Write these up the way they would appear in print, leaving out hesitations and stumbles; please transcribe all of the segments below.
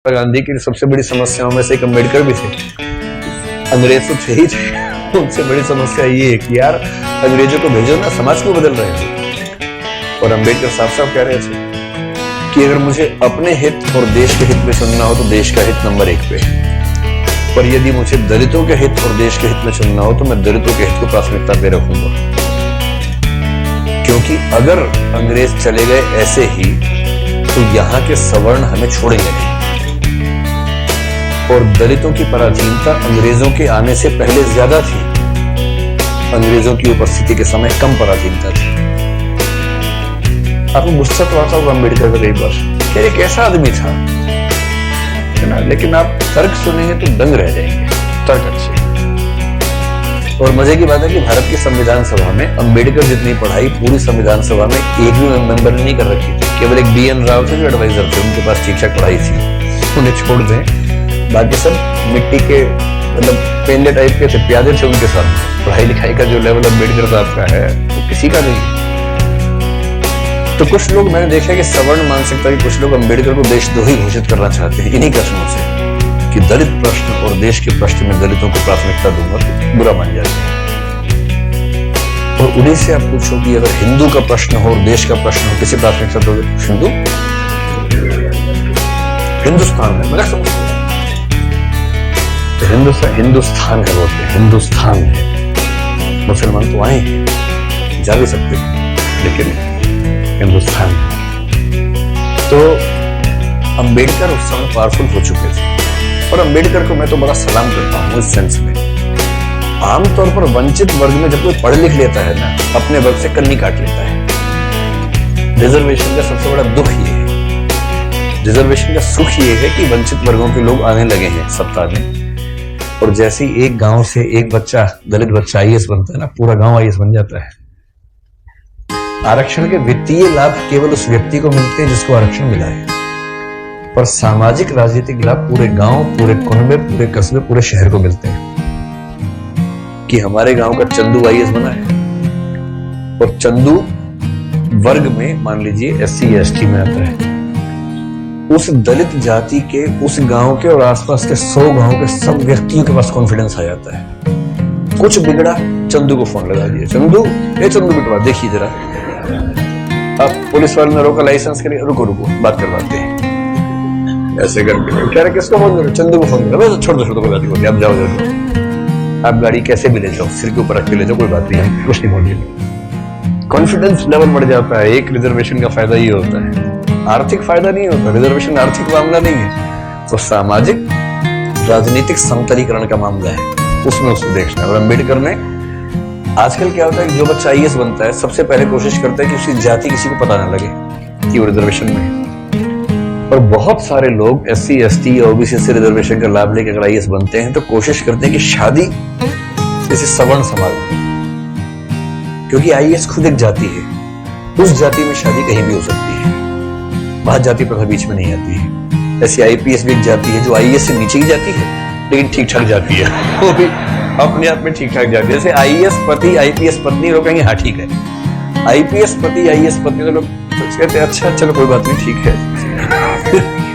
गांधी की सबसे बड़ी समस्याओं में से एक अम्बेडकर भी थे। अंग्रेज तो थे ही थे, उनसे बड़ी समस्या ये है कि यार अंग्रेजों को भेजो ना, समाज क्यों बदल रहे हैं। और अम्बेडकर साफ साफ कह रहे थे कि अगर मुझे अपने हित और देश के हित में चुनना हो तो देश का हित नंबर 1 पे, पर यदि मुझे दलितों के हित और देश के हित में चुनना हो तो मैं दलितों के हित को प्राथमिकता पे रखूंगा। क्योंकि अगर अंग्रेज चले गए ऐसे ही तो यहाँ के सवर्ण हमें छोड़ेंगे नहीं, और दलितों की पराधीनता अंग्रेजों के आने से पहले ज्यादा थी, अंग्रेजों की उपस्थिति के समय कम पराधीनता थी। आपको गुस्सा तो आता होगा अम्बेडकर का कई बार, क्या एक ऐसा आदमी था, है ना, लेकिन आप तर्क सुनेंगे तो दंग रह जाएंगे, तर्क अच्छे। और मजे की बात है कि भारत की संविधान सभा में अम्बेडकर जितनी पढ़ाई पूरी संविधान सभा में एक भी मेंबर ने नहीं कर रखी थी। केवल एक BN राव थे जो एडवाइजर थे, उनके पास ठीक ठाक पढ़ाई थी, उन्हें छोड़ दें, बाकी सब मिट्टी के मतलब पेंदे टाइप के थे, प्यादे थे उनके साथ। पढ़ाई लिखाई का जो लेवल अम्बेडकर साहब का है वो किसी का नहीं। तो कुछ लोग मैंने देखा कि सवर्ण मानसिकता के कुछ लोग अम्बेडकर को देशद्रोही घोषित करना चाहते हैं इन्हीं कथनों से कि दलित प्रश्न और देश के प्रश्न में दलितों को प्राथमिकता दूंगा तो बुरा मान जाते हैं। और उन्हीं से आप पूछो कि अगर हिंदू का प्रश्न हो और देश का प्रश्न हो, किसी प्राथमिकता दोगे? हिंदू, हिंदुस्तान में मैं समझता हूँ हिंदुस्तान है, बोलते हैं हिंदुस्तान है। मुसलमान तो आए हैं, जा भी सकते हैं, लेकिन हिंदुस्तान है। तो अंबेडकर उस समय पावरफुल हो चुके थे, और अंबेडकर को मैं तो बड़ा सलाम करता हूँ इस सेंस में। आमतौर पर वंचित वर्ग में जब कोई पढ़ लिख लेता है ना, अपने वर्ग से कन्नी काट लेता है। रिजर्वेशन का सबसे बड़ा दुख ये है, रिजर्वेशन का सुख ये है कि वंचित वर्गों के लोग आने लगे हैं सत्ता में, और जैसे ही एक गांव से एक बच्चा, दलित बच्चा IAS बनता है ना, पूरा गांव IAS बन जाता है। आरक्षण के वित्तीय लाभ केवल उस व्यक्ति को मिलते हैं जिसको आरक्षण मिला है, पर सामाजिक राजनीतिक लाभ पूरे गांव, पूरे कुनबे, पूरे कस्बे, पूरे शहर को मिलते हैं। कि हमारे गांव का चंदू IAS बना है, और चंदू वर्ग में मान लीजिए SC ST में आता है, उस दलित जाति के, उस गांव के और आसपास के 100 गांव के सब व्यक्तियों के पास कॉन्फिडेंस आ जाता है। कुछ बिगड़ा, चंदू को फोन लगा दिया, चंदू बिटवा देखिए जरा। अब पुलिस वाले ने रोका लाइसेंस के लिए, रुको बात करवाते हैं, ऐसे करके कह रहे किसको फोन करो? चंदू को फोन करो। छोड़ दो कोई बात नहीं, आप जाओ, आप गाड़ी कैसे भी ले जाओ, सिर के ऊपर रख के ले जाओ, कोई बात नहीं, कुछ नहीं बोलिए। कॉन्फिडेंस लेवल बढ़ जाता है। एक रिजर्वेशन का फायदा ये होता है, आर्थिक फायदा नहीं होता, रिजर्वेशन आर्थिक मामला नहीं है, तो सामाजिक राजनीतिक समतलीकरण का मामला है, उसमें उसको देखना है। और अम्बेडकर ने, आजकल क्या होता है कि जो बच्चा IAS बनता है सबसे पहले कोशिश करता है कि उसकी जाति किसी को पता ना लगे कि वो रिजर्वेशन में है। और बहुत सारे लोग SC ST OBC से रिजर्वेशन का लाभ लेकर अगर IAS बनते हैं तो कोशिश करते हैं कि शादी किसी सवर्ण समाज में, क्योंकि IAS खुद एक जाति है, उस जाति में शादी कहीं भी हो सकती है, वहां जाति प्रथा बीच में नहीं आती है। ऐसी IPS भी एक जाति है जो IAS से नीचे की जाती है, लेकिन ठीक ठाक जाती है, वो भी अपने आप में ठीक ठाक जाती है। जैसे IAS पति IPS पत्नी, लोग कहेंगे हाँ ठीक है, IPS पति IAS पत्नी, तो लोग कहते हैं अच्छा चलो कोई बात नहीं ठीक है।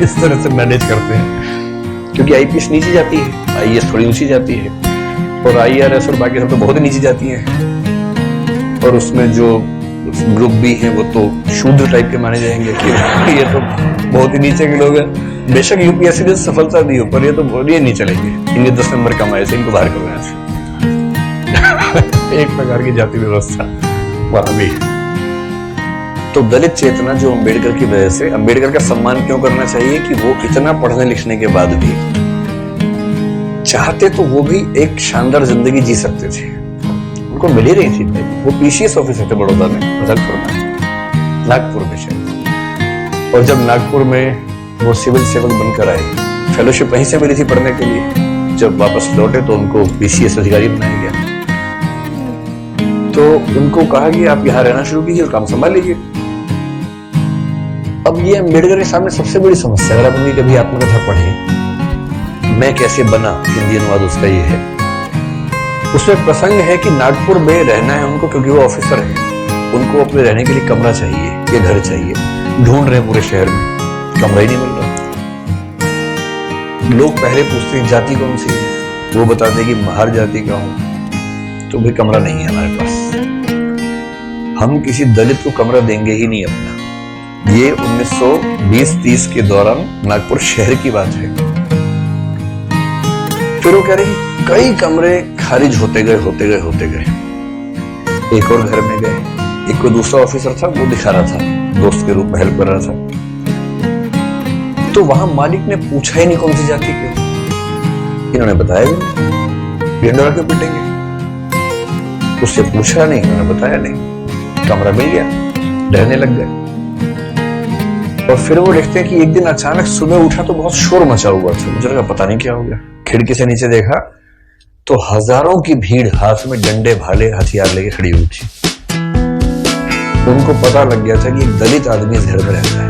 इस तरह से मैनेज करते हैं, क्योंकि IPS नीचे जाती है, IAS थोड़ी ऊंची जाती है, और IRS और बाकी सब तो बहुत ही नीचे जाती है। और उसमें जो ग्रुप भी हैं वो तो शूद्र टाइप के माने जाएंगे कि ये तो बहुत ही नीचे के लोग हैं। बेशक UPSC ने सफलता दी हो, पर ये तो ये नहीं चलेंगे, इनके 10 नंबर कम आए थे, इनको बाहर करना है। एक प्रकार की जाति व्यवस्था वहां भी। तो दलित चेतना जो अम्बेडकर की वजह से, अम्बेडकर का सम्मान क्यों करना चाहिए कि वो इतना पढ़ने लिखने के बाद भी चाहते तो वो भी एक शानदार जिंदगी जी सकते थे, उनको मिल ही रही थी। वो PCS ऑफिसर थे बड़ौदा में, नागपुर में शायद, और जब नागपुर में वो सिविल सेवक बनकर आए, फेलोशिप वहीं से मिली थी पढ़ने के लिए, जब वापस लौटे तो उनको PCS अधिकारी बनाया गया। तो उनको कहा कि आप यहाँ रहना शुरू कीजिए और काम संभाल लीजिए। अब ये अम्बेडकर के सामने सबसे बड़ी समस्या, अगर आप उनकी कभी आत्मकथा पढ़ें, मैं कैसे बना, हिंदी अनुवाद उसका ये है, उसमें प्रसंग है कि नागपुर में रहना है उनको, क्योंकि वो ऑफिसर है, उनको अपने रहने के लिए कमरा चाहिए या घर चाहिए, ढूंढ रहे पूरे शहर में, कमरा ही नहीं मिल रहा। लोग पहले पूछते हैं जाति कौन सी है, वो बताते कि महार जाति का हूं, तो भी कमरा नहीं है हमारे पास। हम किसी दलित को कमरा देंगे ही नहीं अपना। ये 1920-30 के दौरान नागपुर शहर की बात है। फिर वो कह रहे कि कई कमरे खारिज होते गए। एक और घर में गए, एक कोई दूसरा ऑफिसर था, वो दिखा रहा था, दोस्त के रूप में हेल्प कर रहा था। तो वहां मालिक ने पूछा ही नहीं कौन सी जाति के, इन्होंने बताया भी नहीं, ढिंडोरा क्यों पिटेंगे, उससे पूछा नहीं, इन्होंने बताया नहीं, कमरा मिल गया, रहने लग गए। और फिर वो लिखते हैं कि एक दिन अचानक सुबह उठा तो बहुत शोर मचा हुआ था, मुझे लगा पता नहीं क्या हो गया। खिड़की से नीचे देखा तो हजारों की भीड़ हाथ में डंडे भाले हथियार लेके खड़ी हुई थी। उनको पता लग गया था कि एक दलित आदमी इस घर में रहता है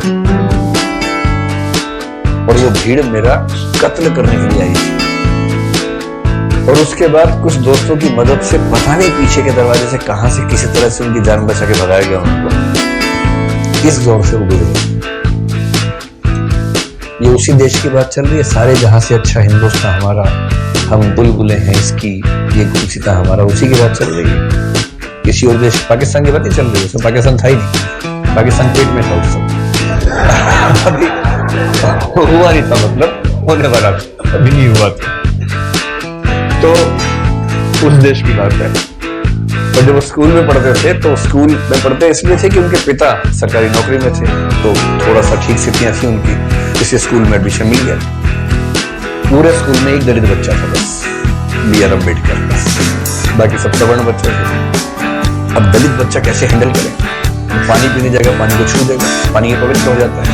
और वो भीड़ मेरा कत्ल करने के लिए आई थी। और उसके बाद कुछ दोस्तों की मदद से पता नहीं पीछे के दरवाजे से कहां से किसी तरह से उनकी जान बचा के भगाया गया उनको। इस दौर से वो गुजरे। ये उसी देश की बात चल रही है, सारे जहां से अच्छा हिंदुस्तान हमारा, हम बुलबुलें हैं इसकी, ये गुलसिता हमारा, उसी की बात चल रही है। किसी और देश, पाकिस्तान की बात नहीं चल रही है, उसमें पाकिस्तान था ही नहीं, पाकिस्तान पेट में था उस समय, अभी हुआ नहीं था, मतलब होने वाला था, अभी नहीं हुआ था। तो उस देश की बात है। और जब वो स्कूल में पढ़ते थे तो स्कूल में पढ़ते इसलिए थे कि उनके पिता सरकारी नौकरी में थे, तो थोड़ा सा ठीक स्थितियां थी उनकी, इसी स्कूल में एडमिशन मिल गया। पूरे स्कूल में एक दलित बच्चा था बस, B.R. अम्बेडकर, बस, बाकी सब सवर्ण बच्चे थे। अब दलित बच्चा कैसे हैंडल करें? पानी पीने जाएगा, पानी को छू देगा, पानी के पवित्र हो जाता है,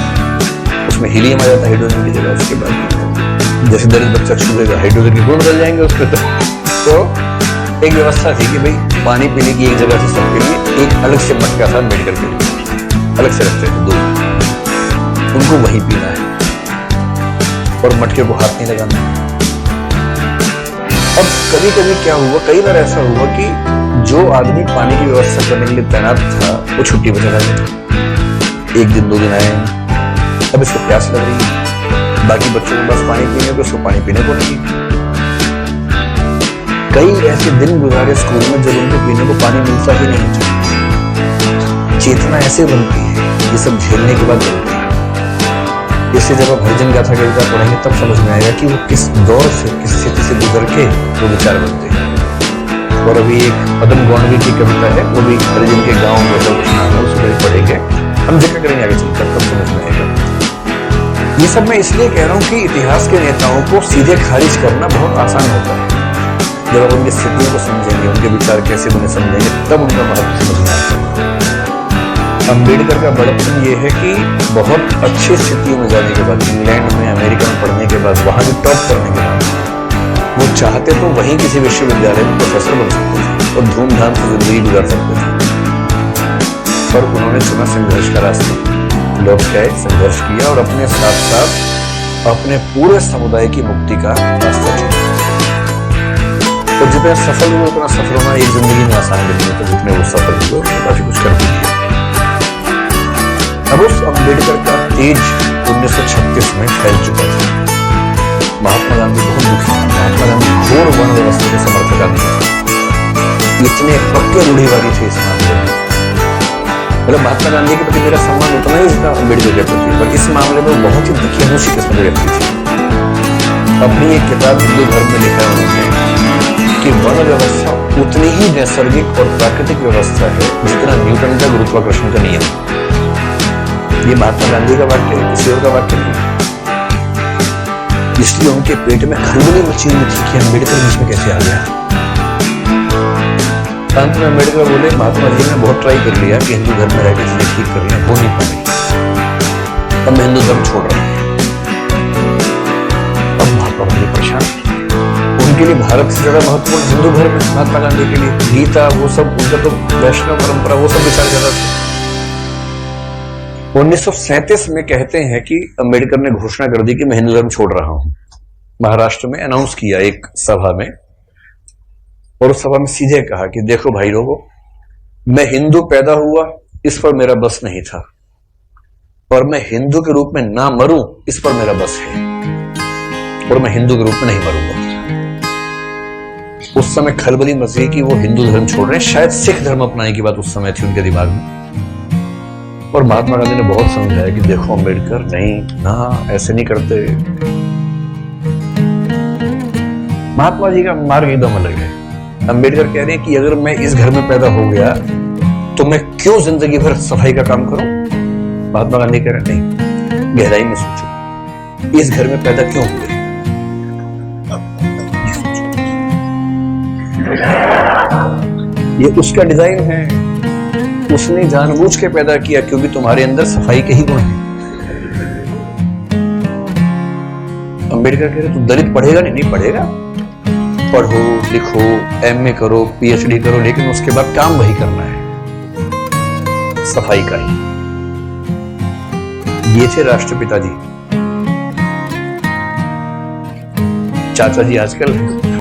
उसमें हीलियम आ जाता है हाइड्रोजन की जगह। उसके बाद जैसे दलित बच्चा छू देगा, हाइड्रोजन के गुण बदल जाएंगे उसके। तो एक व्यवस्था थी कि भाई पानी पीने की एक जगह से सबके लिए एक अलग से मटका था, अम्बेडकर के लिए अलग से रखते थे दो, उनको वहीं पीना है और मटके को हाथ नहीं लगाना। अब कभी कभी क्या हुआ, कई बार ऐसा हुआ कि जो आदमी पानी की व्यवस्था करने के लिए तैनात था वो छुट्टी पर चला गया, एक दिन 2 दिन आए, अब इसको प्यास लग रही है, बाकी बच्चों के पास पानी पीने को, उसको पानी पीने को नहीं। कई ऐसे दिन गुजारे स्कूल में जब उनको पीने को पानी मिलता ही नहीं था। चेतना ऐसे बनती है, ये सब झेलने के बाद बनती है। इससे जब आप हरिजन गाथा कविता पढ़ेंगे तब समझ में आएगा कि वो किस दौर से, किस स्थिति से गुजर के वो विचार बनते हैं। और अभी एक पदम गौंडवी की कविता है, वो भी हरिजन के गाँव में कुछ नाम है, उसको भी पढ़ेंगे, हम जिक्र करेंगे आगे चलकर, तब समझ में आएगा। ये सब मैं इसलिए कह रहा हूँ कि इतिहास के नेताओं को सीधे खारिज करना बहुत आसान होता है। जब आप उनकी स्थितियों को समझेंगे, उनके विचार कैसे बने समझेंगे, तब उनका महत्व समझ में आता है। अम्बेडकर का बड़प्पन ये है कि बहुत अच्छी स्थितियों में जाने के बाद, इंग्लैंड में, अमेरिका में पढ़ने के बाद, वहां भी टॉप करने के बाद, वो चाहते तो वहीं किसी विश्वविद्यालय में प्रोफेसर बन सकते थे और धूमधाम से जिंदगी गुजार सकते थे, पर उन्होंने चुना संघर्ष का रास्ता। लौट गए, संघर्ष किया और अपने साथ साथ अपने पूरे समुदाय की मुक्ति का रास्ता चुना। तो जितने सफल हुए उतना सफल होना एक जिंदगी में आसान नहीं है, तो जितने वो सफल हुए उन्होंने काफी कुछ कर दिया। अब उस अम्बेडकर का तेज 1936 में फैल चुका था। महात्मा गांधी बहुत दुखी था। महात्मा गांधी घोर वर्ण व्यवस्था के समर्थक आदमी थे, इतने पक्के रूढ़िवादी थे इस मामले में। मतलब महात्मा गांधी के प्रति मेरा सम्मान उतना ही जितना अम्बेडकर के प्रति, पर इस मामले में बहुत ही दखियानुशी किस्म की व्यक्ति थी। अपनी एक किताब हिंदू धर्म में लिखा है उन्होंने कि वर्ण व्यवस्था उतनी ही नैसर्गिक और प्राकृतिक व्यवस्था है जितना न्यूटन का गुरुत्वाकर्षण का नियम। ये महात्मा गांधी का वाक्य है, किसी और का वाक्य नहीं। इसलिए उनके पेट में खलबली मची हुई थी कि अम्बेडकर बीच में कैसे आ गया। अंत में अम्बेडकर बोले महात्मा जी ने बहुत ट्राई कर लिया कि हिंदू धर्म में रहकर चीजें ठीक कर लिया, हो नहीं पाई, अब मैं हिंदू धर्म छोड़ रहा हूं। अब महात्मा गांधी परेशान, उनके लिए भारत से ज्यादा महत्वपूर्ण हिंदू धर्म है। महात्मा गांधी के लिए गीता, वो सब, उनका तो वैष्णव परंपरा, वो सब विचार ज्यादा था। 1937 में कहते हैं कि अम्बेडकर ने घोषणा कर दी कि मैं हिंदू धर्म छोड़ रहा हूं। महाराष्ट्र में अनाउंस किया एक सभा में, और उस सभा में सीधे कहा कि देखो भाई लोगों, मैं हिंदू पैदा हुआ इस पर मेरा बस नहीं था, और मैं हिंदू के रूप में ना मरूं इस पर मेरा बस है। और मैं हिंदू के रूप में नहीं मरूंगा। उस समय खलबली मच गई कि वो हिंदू धर्म छोड़ रहे हैं, शायद सिख धर्म अपनाने की बात उस समय थी उनके दिमाग में। और महात्मा गांधी ने बहुत समझाया कि देखो अम्बेडकर, नहीं ना, ऐसे नहीं करते। महात्मा जी का मार्ग एकदम अलग है। अम्बेडकर कह रहे हैं कि अगर मैं इस घर में पैदा हो गया तो मैं क्यों जिंदगी भर सफाई का काम करूं। महात्मा गांधी कह रहे हैं नहीं, गहराई में सोचो, इस घर में पैदा क्यों हुए। ये उसका डिजाइन है, उसने जानबूझ के पैदा किया क्योंकि तुम्हारे अंदर सफाई के ही गुण हैं। अम्बेडकर कह रहे तू दलित पढ़ेगा नहीं पढ़ेगा, पढ़ो लिखो, एमए करो, पीएचडी करो, लेकिन उसके बाद काम वही करना है, सफाई का ही। ये थे राष्ट्रपिता जी। चाचा जी आजकल